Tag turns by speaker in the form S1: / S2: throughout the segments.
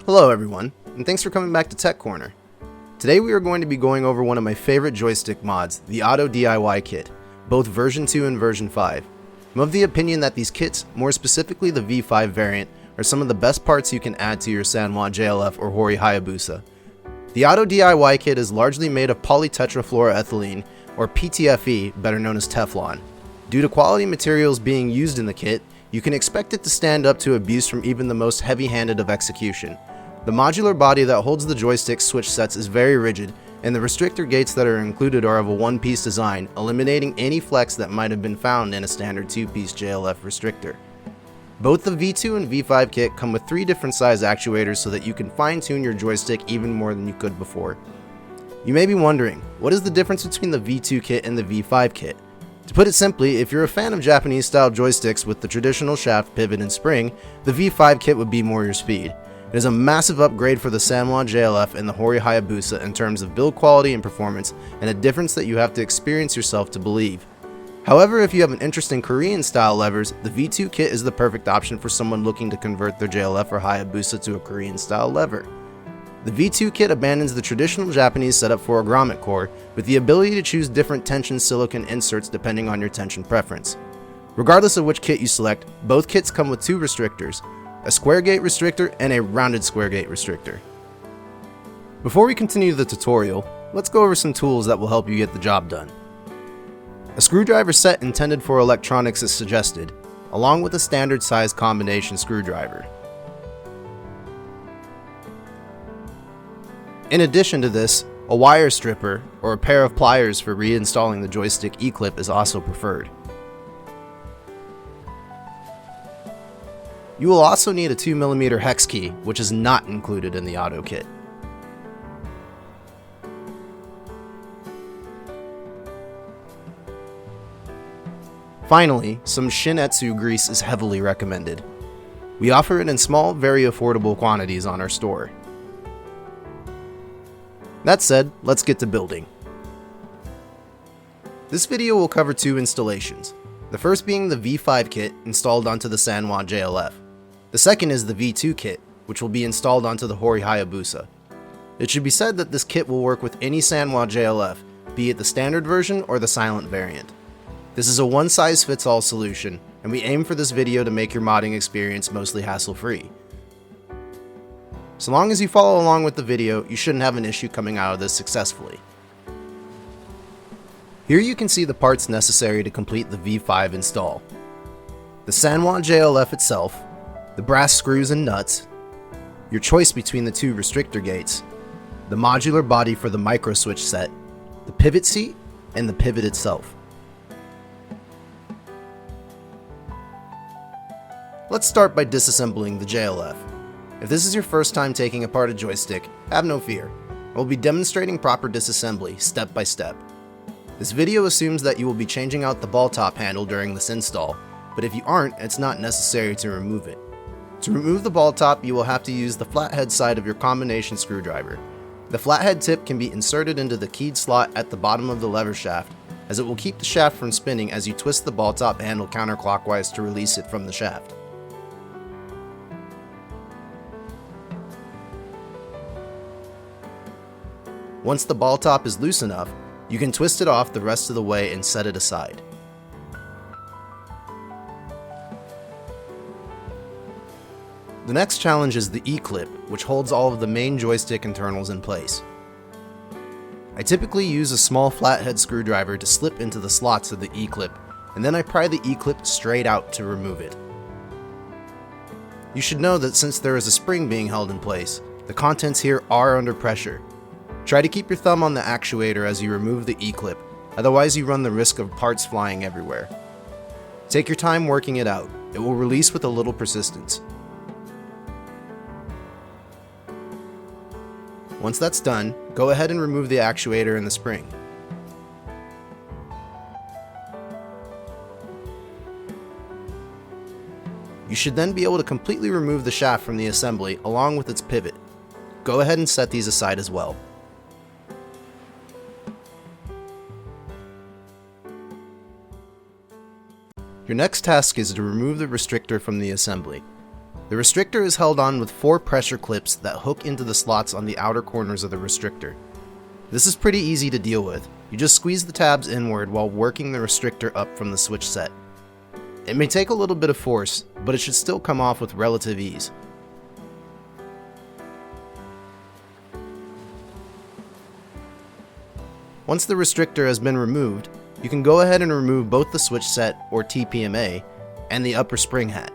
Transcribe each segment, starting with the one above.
S1: Hello everyone, and thanks for coming back to Tech Corner. Today we are going to be going over one of my favorite joystick mods, the Otto DIY kit, both version 2 and version 5. I'm of the opinion that these kits, more specifically the V5 variant, are some of the best parts you can add to your Sanwa JLF or Hori Hayabusa. The Otto DIY kit is largely made of polytetrafluoroethylene, or PTFE, better known as Teflon. Due to quality materials being used in the kit, you can expect it to stand up to abuse from even the most heavy-handed of execution. The modular body that holds the joystick switch sets is very rigid, and the restrictor gates that are included are of a one-piece design, eliminating any flex that might have been found in a standard two-piece JLF restrictor. Both the V2 and V5 kit come with 3 different size actuators so that you can fine-tune your joystick even more than you could before. You may be wondering, what is the difference between the V2 kit and the V5 kit? To put it simply, if you're a fan of Japanese-style joysticks with the traditional shaft, pivot, and spring, the V5 kit would be more your speed. It is a massive upgrade for the Sanwa JLF and the Hori Hayabusa in terms of build quality and performance, and a difference that you have to experience yourself to believe. However, if you have an interest in Korean-style levers, the V2 kit is the perfect option for someone looking to convert their JLF or Hayabusa to a Korean-style lever. The V2 kit abandons the traditional Japanese setup for a grommet core, with the ability to choose different tension silicone inserts depending on your tension preference. Regardless of which kit you select, both kits come with 2 restrictors, a square gate restrictor and a rounded square gate restrictor. Before we continue the tutorial, let's go over some tools that will help you get the job done. A screwdriver set intended for electronics is suggested, along with a standard size combination screwdriver. In addition to this, a wire stripper or a pair of pliers for reinstalling the joystick E-clip is also preferred. You will also need a 2mm hex key, which is not included in the Otto kit. Finally, some Shin-Etsu grease is heavily recommended. We offer it in small, very affordable quantities on our store. That said, let's get to building. This video will cover 2 installations, the first being the V5 kit installed onto the Sanwa JLF. The second is the V2 kit, which will be installed onto the Hori Hayabusa. It should be said that this kit will work with any Sanwa JLF, be it the standard version or the silent variant. This is a one-size-fits-all solution, and we aim for this video to make your modding experience mostly hassle-free. So long as you follow along with the video, you shouldn't have an issue coming out of this successfully. Here you can see the parts necessary to complete the V5 install. The Sanwa JLF itself, the brass screws and nuts, your choice between the 2 restrictor gates, the modular body for the micro switch set, the pivot seat, and the pivot itself. Let's start by disassembling the JLF. If this is your first time taking apart a joystick, have no fear. I will be demonstrating proper disassembly, step by step. This video assumes that you will be changing out the ball top handle during this install, but if you aren't, it's not necessary to remove it. To remove the ball top, you will have to use the flathead side of your combination screwdriver. The flathead tip can be inserted into the keyed slot at the bottom of the lever shaft, as it will keep the shaft from spinning as you twist the ball top handle counterclockwise to release it from the shaft. Once the ball top is loose enough, you can twist it off the rest of the way and set it aside. The next challenge is the E-clip, which holds all of the main joystick internals in place. I typically use a small flathead screwdriver to slip into the slots of the E-clip, and then I pry the E-clip straight out to remove it. You should know that since there is a spring being held in place, the contents here are under pressure. Try to keep your thumb on the actuator as you remove the E-clip, otherwise you run the risk of parts flying everywhere. Take your time working it out. It will release with a little persistence. Once that's done, go ahead and remove the actuator and the spring. You should then be able to completely remove the shaft from the assembly along with its pivot. Go ahead and set these aside as well. Your next task is to remove the restrictor from the assembly. The restrictor is held on with 4 pressure clips that hook into the slots on the outer corners of the restrictor. This is pretty easy to deal with. You just squeeze the tabs inward while working the restrictor up from the switch set. It may take a little bit of force, but it should still come off with relative ease. Once the restrictor has been removed, you can go ahead and remove both the switch set, or TPMA, and the upper spring hat.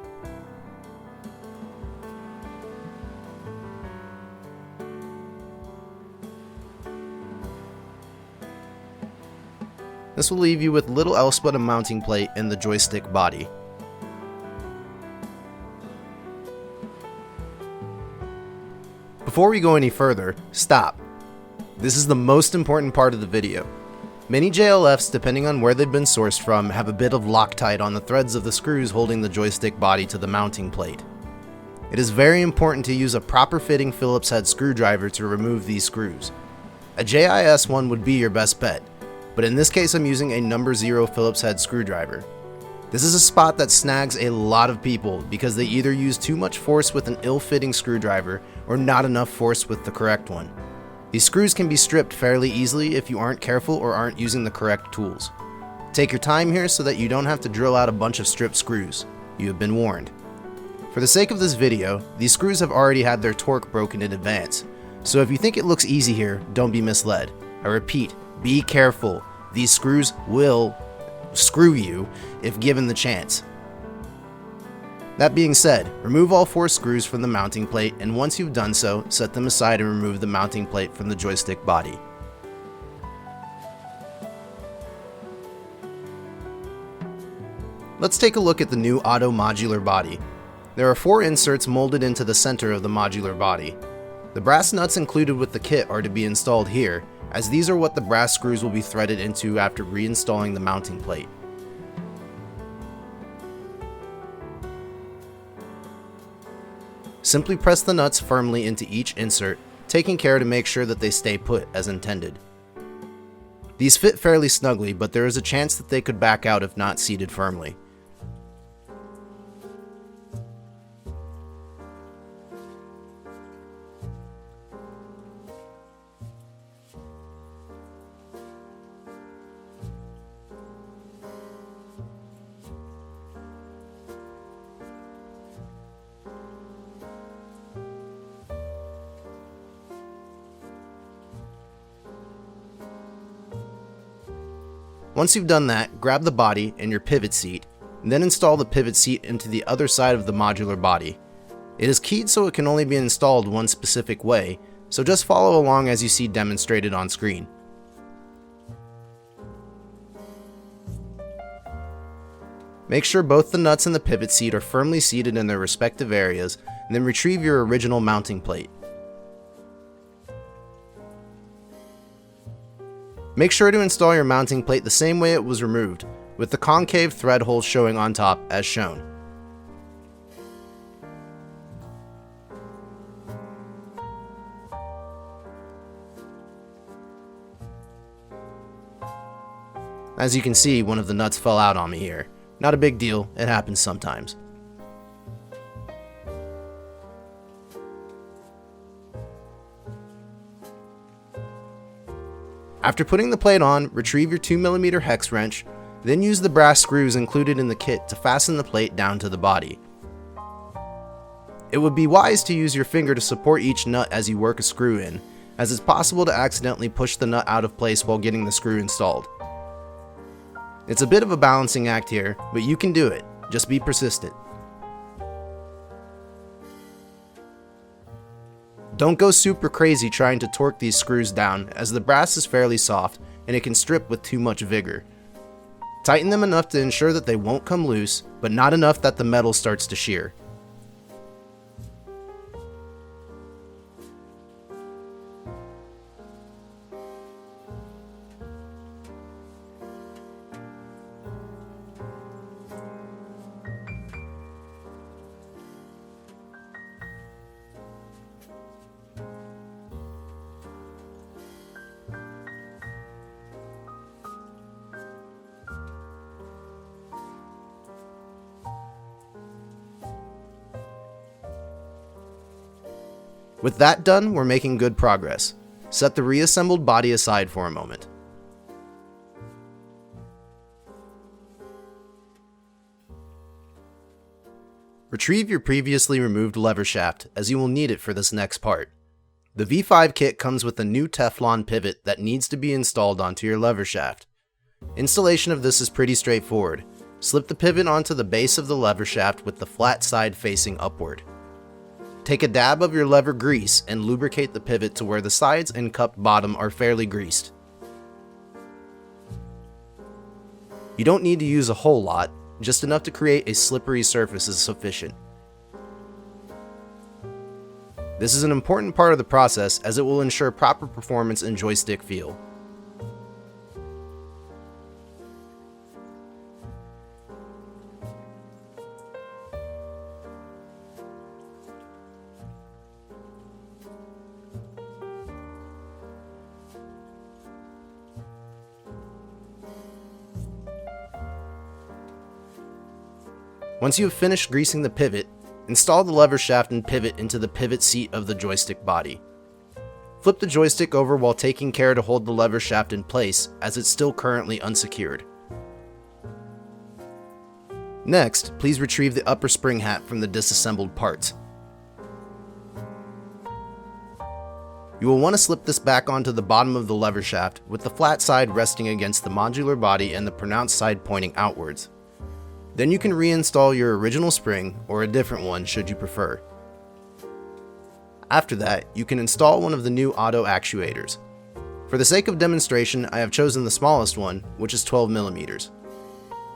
S1: This will leave you with little else but a mounting plate and the joystick body. Before we go any further, stop. This is the most important part of the video. Many JLFs, depending on where they've been sourced from, have a bit of Loctite on the threads of the screws holding the joystick body to the mounting plate. It is very important to use a proper fitting Phillips head screwdriver to remove these screws. A JIS one would be your best bet, but in this case I'm using a number 0 Phillips head screwdriver. This is a spot that snags a lot of people because they either use too much force with an ill-fitting screwdriver or not enough force with the correct one. These screws can be stripped fairly easily if you aren't careful or aren't using the correct tools. Take your time here so that you don't have to drill out a bunch of stripped screws. You have been warned. For the sake of this video, these screws have already had their torque broken in advance, so if you think it looks easy here, don't be misled. I repeat, be careful. These screws will screw you if given the chance. That being said, remove all 4 screws from the mounting plate, and once you've done so, set them aside and remove the mounting plate from the joystick body. Let's take a look at the new Otto modular body. There are 4 inserts molded into the center of the modular body. The brass nuts included with the kit are to be installed here, as these are what the brass screws will be threaded into after reinstalling the mounting plate. Simply press the nuts firmly into each insert, taking care to make sure that they stay put as intended. These fit fairly snugly, but there is a chance that they could back out if not seated firmly. Once you've done that, grab the body and your pivot seat, and then install the pivot seat into the other side of the modular body. It is keyed so it can only be installed one specific way, so just follow along as you see demonstrated on screen. Make sure both the nuts and the pivot seat are firmly seated in their respective areas, and then retrieve your original mounting plate. Make sure to install your mounting plate the same way it was removed, with the concave thread holes showing on top as shown. As you can see, one of the nuts fell out on me here. Not a big deal, it happens sometimes. After putting the plate on, retrieve your 2mm hex wrench, then use the brass screws included in the kit to fasten the plate down to the body. It would be wise to use your finger to support each nut as you work a screw in, as it's possible to accidentally push the nut out of place while getting the screw installed. It's a bit of a balancing act here, but you can do it. Just be persistent. Don't go super crazy trying to torque these screws down, as the brass is fairly soft and it can strip with too much vigor. Tighten them enough to ensure that they won't come loose, but not enough that the metal starts to shear. With that done, we're making good progress. Set the reassembled body aside for a moment. Retrieve your previously removed lever shaft, as you will need it for this next part. The V5 kit comes with a new Teflon pivot that needs to be installed onto your lever shaft. Installation of this is pretty straightforward. Slip the pivot onto the base of the lever shaft with the flat side facing upward. Take a dab of your lever grease and lubricate the pivot to where the sides and cupped bottom are fairly greased. You don't need to use a whole lot, just enough to create a slippery surface is sufficient. This is an important part of the process as it will ensure proper performance and joystick feel. Once you have finished greasing the pivot, install the lever shaft and pivot into the pivot seat of the joystick body. Flip the joystick over while taking care to hold the lever shaft in place as it's still currently unsecured. Next, please retrieve the upper spring hat from the disassembled parts. You will want to slip this back onto the bottom of the lever shaft with the flat side resting against the modular body and the pronounced side pointing outwards. Then you can reinstall your original spring or a different one should you prefer. After that, you can install one of the new Otto actuators. For the sake of demonstration, I have chosen the smallest one, which is 12mm.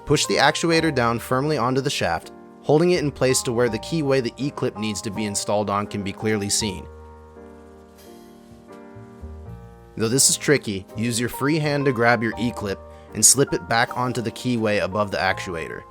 S1: Push the actuator down firmly onto the shaft, holding it in place to where the keyway the E-clip needs to be installed on can be clearly seen. Though this is tricky, use your free hand to grab your E-clip and slip it back onto the keyway above the actuator.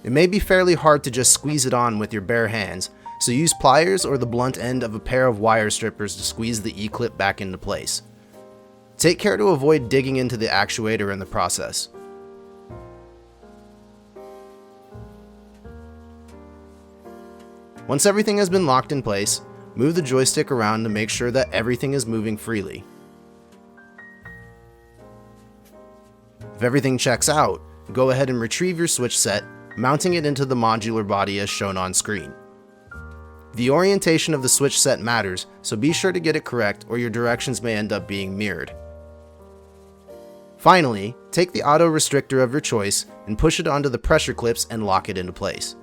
S1: It may be fairly hard to just squeeze it on with your bare hands, so use pliers or the blunt end of a pair of wire strippers to squeeze the E-clip back into place. Take care to avoid digging into the actuator in the process. Once everything has been locked in place, move the joystick around to make sure that everything is moving freely. If everything checks out, go ahead and retrieve your switch set, mounting it into the modular body as shown on screen. The orientation of the switch set matters, so be sure to get it correct or your directions may end up being mirrored. Finally, take the auto restrictor of your choice and push it onto the pressure clips and lock it into place.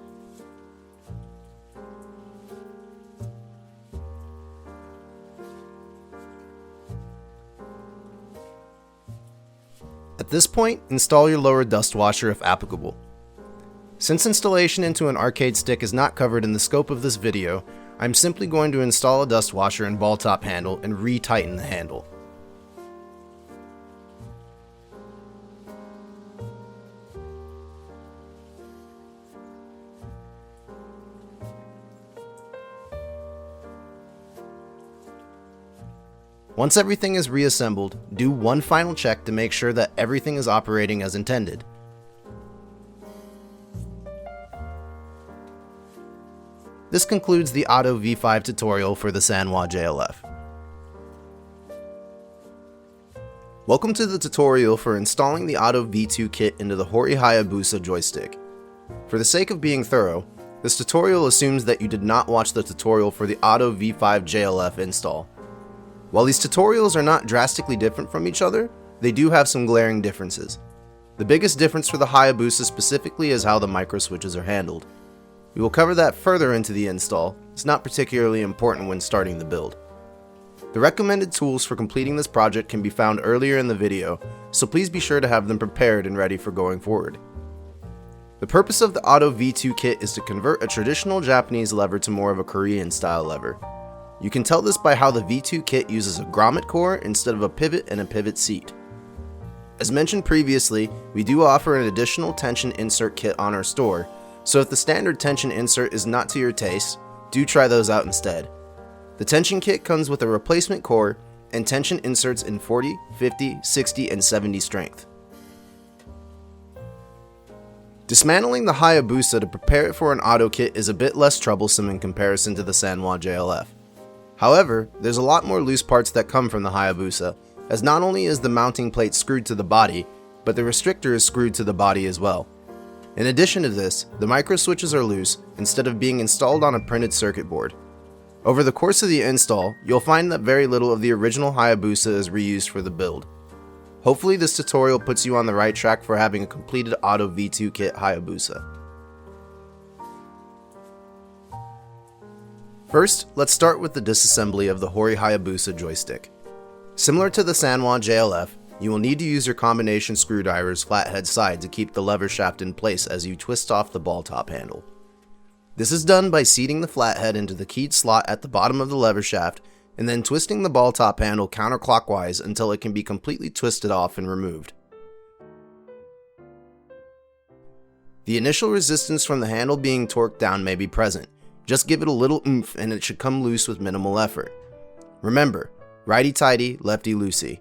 S1: At this point, install your lower dust washer if applicable. Since installation into an arcade stick is not covered in the scope of this video, I'm simply going to install a dust washer and ball top handle and re-tighten the handle. Once everything is reassembled, do one final check to make sure that everything is operating as intended. This concludes the Otto V5 tutorial for the Sanwa JLF. Welcome to the tutorial for installing the Otto V2 kit into the Hori Hayabusa joystick. For the sake of being thorough, this tutorial assumes that you did not watch the tutorial for the Otto V5 JLF install. While these tutorials are not drastically different from each other, they do have some glaring differences. The biggest difference for the Hayabusa specifically is how the micro switches are handled. We will cover that further into the install. It's not particularly important when starting the build. The recommended tools for completing this project can be found earlier in the video, so please be sure to have them prepared and ready for going forward. The purpose of the Otto V2 kit is to convert a traditional Japanese lever to more of a Korean style lever. You can tell this by how the V2 kit uses a grommet core instead of a pivot and a pivot seat. As mentioned previously, we do offer an additional tension insert kit on our store, so if the standard tension insert is not to your taste, do try those out instead. The tension kit comes with a replacement core and tension inserts in 40, 50, 60, and 70 strength. Dismantling the Hayabusa to prepare it for an Otto kit is a bit less troublesome in comparison to the Sanwa JLF. However, there's a lot more loose parts that come from the Hayabusa, as not only is the mounting plate screwed to the body, but the restrictor is screwed to the body as well. In addition to this, the micro switches are loose instead of being installed on a printed circuit board. Over the course of the install, you'll find that very little of the original Hayabusa is reused for the build. Hopefully this tutorial puts you on the right track for having a completed Otto V2 kit Hayabusa. First, let's start with the disassembly of the Hori Hayabusa joystick. Similar to the Sanwa JLF, you will need to use your combination screwdriver's flathead side to keep the lever shaft in place as you twist off the ball top handle. This is done by seating the flathead into the keyed slot at the bottom of the lever shaft and then twisting the ball top handle counterclockwise until it can be completely twisted off and removed. The initial resistance from the handle being torqued down may be present. Just give it a little oomph and it should come loose with minimal effort. Remember, righty-tighty, lefty-loosey.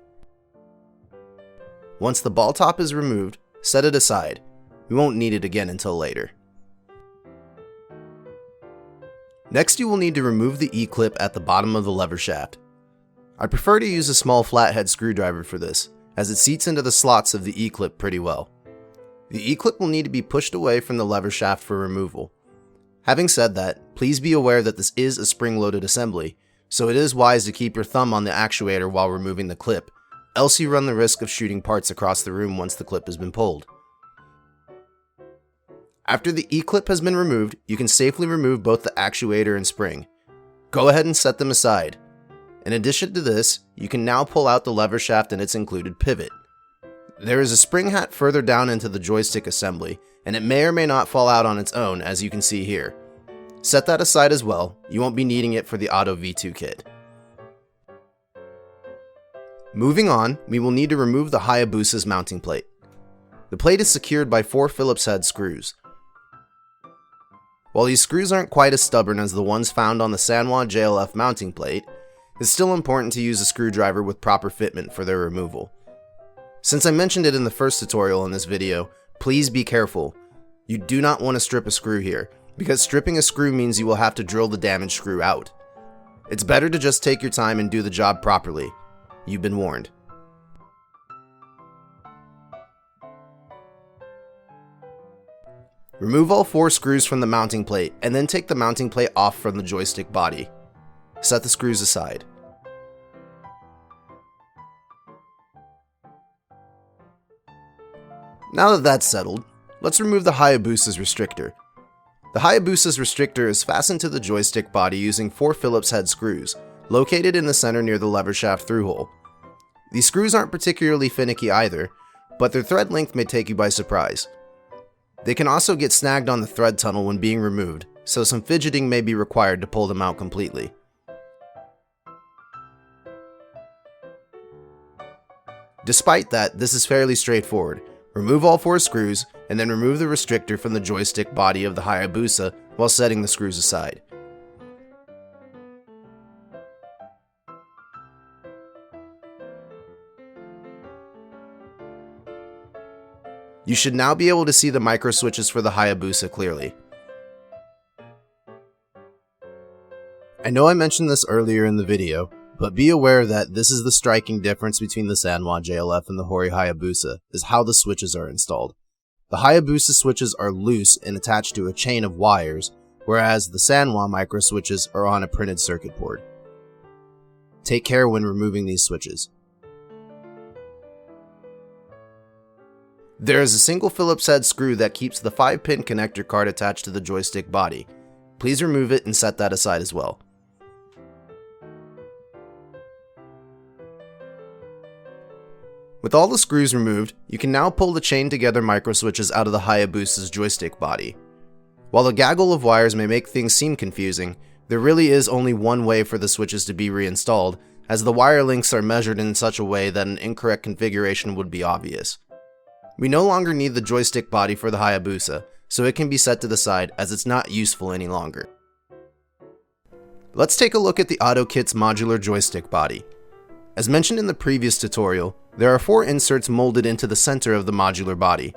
S1: Once the ball top is removed, set it aside. We won't need it again until later. Next, you will need to remove the E-clip at the bottom of the lever shaft. I prefer to use a small flathead screwdriver for this, as it seats into the slots of the E-clip pretty well. The E-clip will need to be pushed away from the lever shaft for removal. Having said that, please be aware that this is a spring-loaded assembly, so it is wise to keep your thumb on the actuator while removing the clip, else you run the risk of shooting parts across the room once the clip has been pulled. After the E-clip has been removed, you can safely remove both the actuator and spring. Go ahead and set them aside. In addition to this, you can now pull out the lever shaft and its included pivot. There is a spring hat further down into the joystick assembly, and it may or may not fall out on its own, as you can see here. Set that aside as well, you won't be needing it for the Otto V2 kit. Moving on, we will need to remove the Hayabusa's mounting plate. The plate is secured by 4 Phillips head screws. While these screws aren't quite as stubborn as the ones found on the Sanwa JLF mounting plate, it's still important to use a screwdriver with proper fitment for their removal. Since I mentioned it in the first tutorial in this video, please be careful. You do not want to strip a screw here, because stripping a screw means you will have to drill the damaged screw out. It's better to just take your time and do the job properly. You've been warned. Remove all 4 screws from the mounting plate and then take the mounting plate off from the joystick body. Set the screws aside. Now that that's settled, let's remove the Hayabusa's restrictor. The Hayabusa's restrictor is fastened to the joystick body using 4 Phillips head screws, located in the center near the lever shaft through hole. These screws aren't particularly finicky either, but their thread length may take you by surprise. They can also get snagged on the thread tunnel when being removed, so some fidgeting may be required to pull them out completely. Despite that, this is fairly straightforward. Remove all 4 screws, and then remove the restrictor from the joystick body of the Hayabusa while setting the screws aside. You should now be able to see the micro switches for the Hayabusa clearly. I know I mentioned this earlier in the video, but be aware that this is the striking difference between the Sanwa JLF and the Hori Hayabusa, is how the switches are installed. The Hayabusa switches are loose and attached to a chain of wires, whereas the Sanwa micro switches are on a printed circuit board. Take care when removing these switches. There is a single Phillips head screw that keeps the 5-pin connector card attached to the joystick body. Please remove it and set that aside as well. With all the screws removed, you can now pull the chained together micro switches out of the Hayabusa's joystick body. While the gaggle of wires may make things seem confusing, there really is only one way for the switches to be reinstalled, as the wire links are measured in such a way that an incorrect configuration would be obvious. We no longer need the joystick body for the Hayabusa, so it can be set to the side as it's not useful any longer. Let's take a look at the Otto kit's modular joystick body. As mentioned in the previous tutorial, there are 4 inserts molded into the center of the modular body.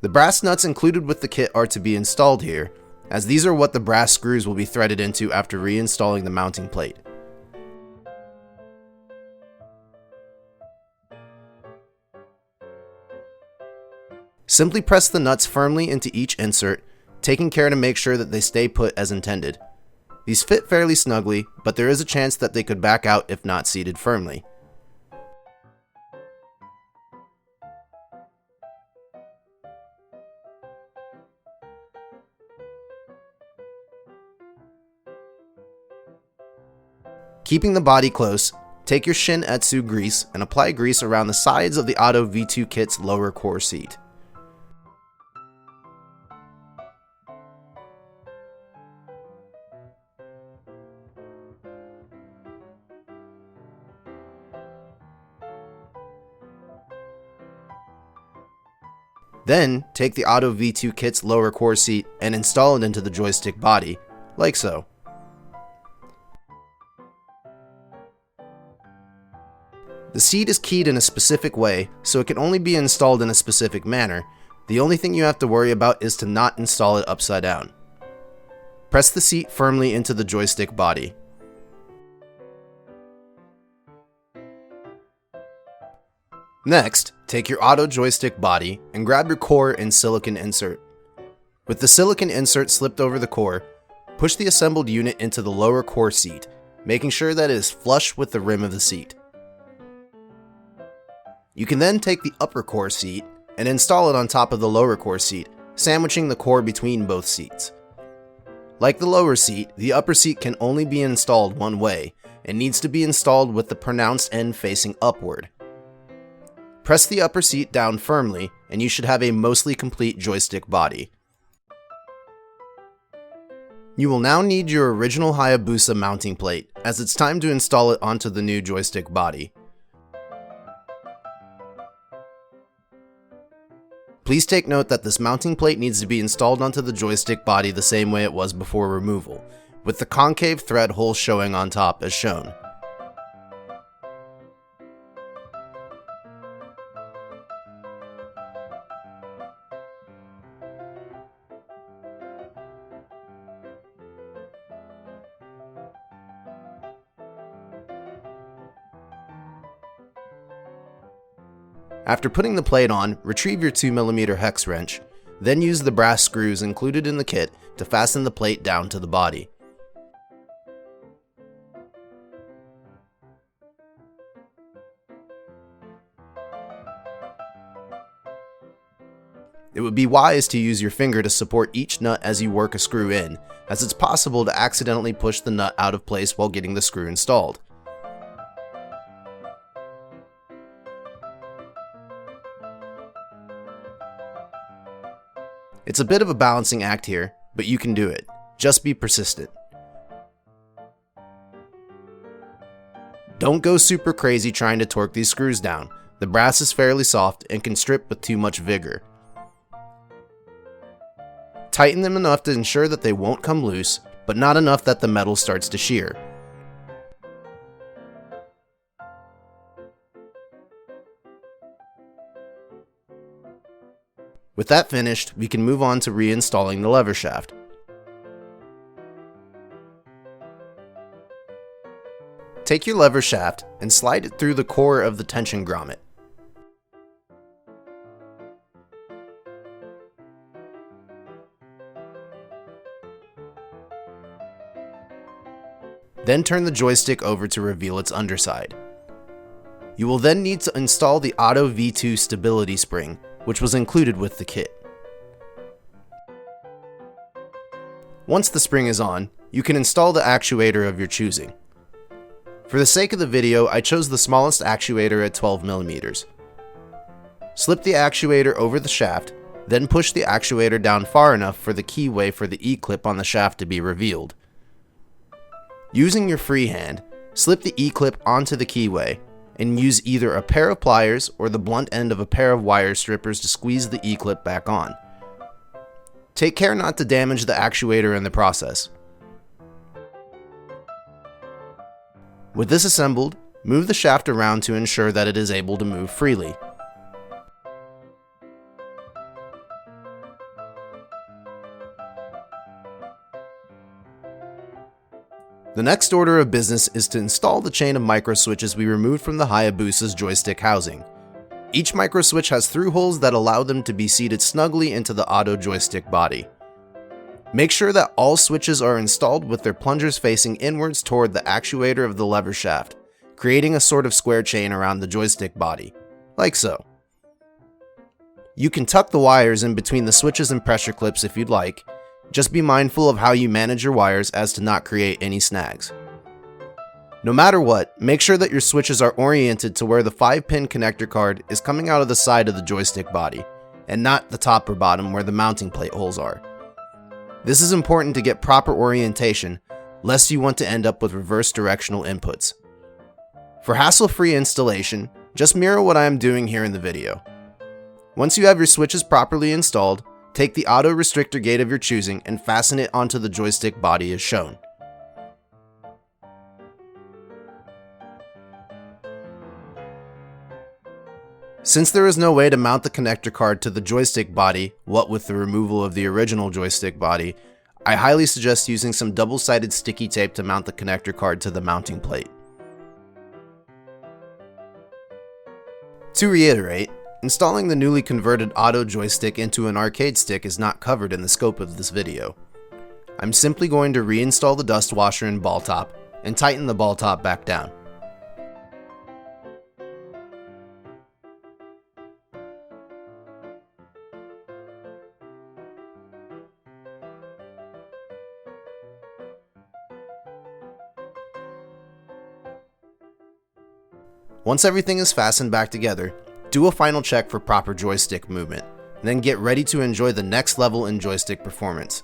S1: The brass nuts included with the kit are to be installed here, as these are what the brass screws will be threaded into after reinstalling the mounting plate. Simply press the nuts firmly into each insert, taking care to make sure that they stay put as intended. These fit fairly snugly, but there is a chance that they could back out if not seated firmly. Keeping the body close, take your Shin-Etsu grease and apply grease around the sides of the Otto V2 kit's lower core seat. Then, take the Otto V2 kit's lower core seat and install it into the joystick body, like so. The seat is keyed in a specific way, so it can only be installed in a specific manner. The only thing you have to worry about is to not install it upside down. Press the seat firmly into the joystick body. Next, take your Otto joystick body and grab your core and silicon insert. With the silicon insert slipped over the core, push the assembled unit into the lower core seat, making sure that it is flush with the rim of the seat. You can then take the upper core seat and install it on top of the lower core seat, sandwiching the core between both seats. Like the lower seat, the upper seat can only be installed one way and needs to be installed with the pronounced end facing upward. Press the upper seat down firmly and you should have a mostly complete joystick body. You will now need your original Hayabusa mounting plate, as it's time to install it onto the new joystick body. Please take note that this mounting plate needs to be installed onto the joystick body the same way it was before removal, with the concave thread hole showing on top as shown. After putting the plate on, retrieve your 2mm hex wrench, then use the brass screws included in the kit to fasten the plate down to the body. It would be wise to use your finger to support each nut as you work a screw in, as it's possible to accidentally push the nut out of place while getting the screw installed. It's a bit of a balancing act here, but you can do it. Just be persistent. Don't go super crazy trying to torque these screws down. The brass is fairly soft and can strip with too much vigor. Tighten them enough to ensure that they won't come loose, but not enough that the metal starts to shear. With that finished, we can move on to reinstalling the lever shaft. Take your lever shaft and slide it through the core of the tension grommet. Then turn the joystick over to reveal its underside. You will then need to install the Otto V2 stability spring, which was included with the kit. Once the spring is on, you can install the actuator of your choosing. For the sake of the video, I chose the smallest actuator at 12mm. Slip the actuator over the shaft, then push the actuator down far enough for the keyway for the E-clip on the shaft to be revealed. Using your free hand, slip the E-clip onto the keyway, and use either a pair of pliers or the blunt end of a pair of wire strippers to squeeze the E-clip back on. Take care not to damage the actuator in the process. With this assembled, move the shaft around to ensure that it is able to move freely. The next order of business is to install the chain of micro switches we removed from the Hayabusa's joystick housing. Each micro switch has through holes that allow them to be seated snugly into the Otto joystick body. Make sure that all switches are installed with their plungers facing inwards toward the actuator of the lever shaft, creating a sort of square chain around the joystick body, like so. You can tuck the wires in between the switches and pressure clips if you'd like. Just be mindful of how you manage your wires as to not create any snags. No matter what, make sure that your switches are oriented to where the 5-pin connector card is coming out of the side of the joystick body, and not the top or bottom where the mounting plate holes are. This is important to get proper orientation, lest you want to end up with reverse directional inputs. For hassle-free installation, just mirror what I am doing here in the video. Once you have your switches properly installed, take the auto restrictor gate of your choosing and fasten it onto the joystick body as shown. Since there is no way to mount the connector card to the joystick body, what with the removal of the original joystick body, I highly suggest using some double-sided sticky tape to mount the connector card to the mounting plate. To reiterate, installing the newly converted Otto joystick into an arcade stick is not covered in the scope of this video. I'm simply going to reinstall the dust washer and ball top, and tighten the ball top back down. Once everything is fastened back together, do a final check for proper joystick movement, and then get ready to enjoy the next level in joystick performance.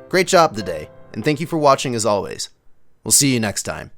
S1: Great job today, and thank you for watching as always. We'll see you next time.